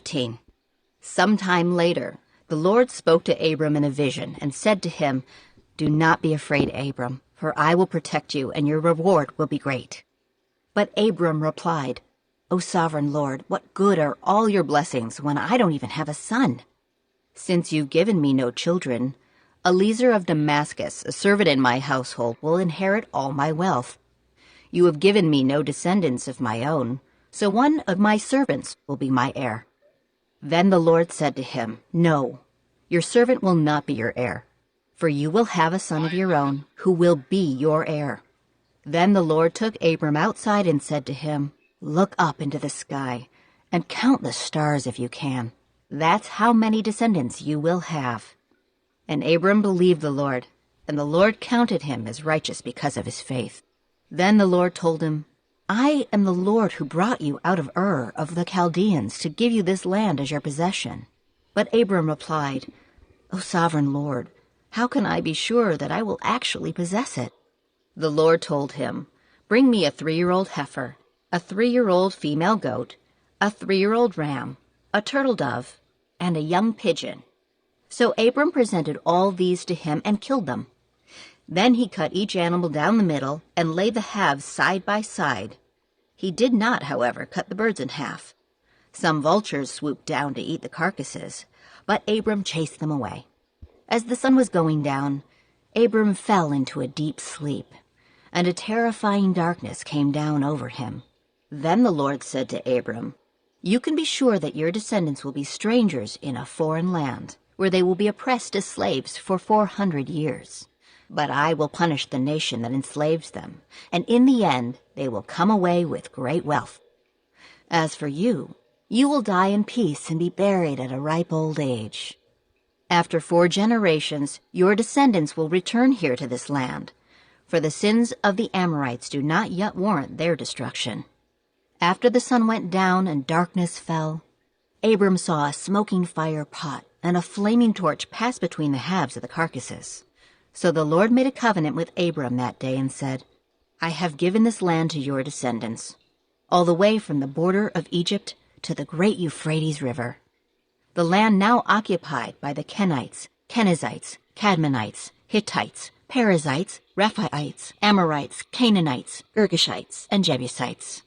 13. Sometime later, the Lord spoke to Abram in a vision and said to him, "Do not be afraid, Abram, for I will protect you, and your reward will be great." But Abram replied, "O sovereign Lord, what good are all your blessings when I don't even have a son? Since you've given me no children, Eliezer of Damascus, a servant in my household, will inherit all my wealth. You have given me no descendants of my own, so one of my servants will be my heir." Then the Lord said to him, "No, your servant will not be your heir, for you will have a son of your own who will be your heir." Then the Lord took Abram outside and said to him, "Look up into the sky and count the stars if you can. That's how many descendants you will have." And Abram believed the Lord, and the Lord counted him as righteous because of his faith. Then the Lord told him, "I am the Lord who brought you out of Ur of the Chaldeans to give you this land as your possession." But Abram replied, "O sovereign Lord, how can I be sure that I will actually possess it?" The Lord told him, "Bring me a 3-year-old heifer, a 3-year-old female goat, a 3-year-old ram, a turtle dove, and a young pigeon." So Abram presented all these to him and killed them. Then he cut each animal down the middle and laid the halves side by side. He did not, however, cut the birds in half. Some vultures swooped down to eat the carcasses, but Abram chased them away. As the sun was going down, Abram fell into a deep sleep, and a terrifying darkness came down over him. Then the Lord said to Abram, "You can be sure that your descendants will be strangers in a foreign land, where they will be oppressed as slaves for 400 years. But I will punish the nation that enslaves them, and in the end they will come away with great wealth. As for you, you will die in peace and be buried at a ripe old age. After 4 generations, your descendants will return here to this land, for the sins of the Amorites do not yet warrant their destruction." After the sun went down and darkness fell, Abram saw a smoking fire pot and a flaming torch pass between the halves of the carcasses. So the Lord made a covenant with Abram that day and said, "I have given this land to your descendants, all the way from the border of Egypt to the great Euphrates River. The land now occupied by the Kenites, Kenizzites, Cadmonites, Hittites, Perizzites, Rephaites, Amorites, Canaanites, Girgashites, and Jebusites.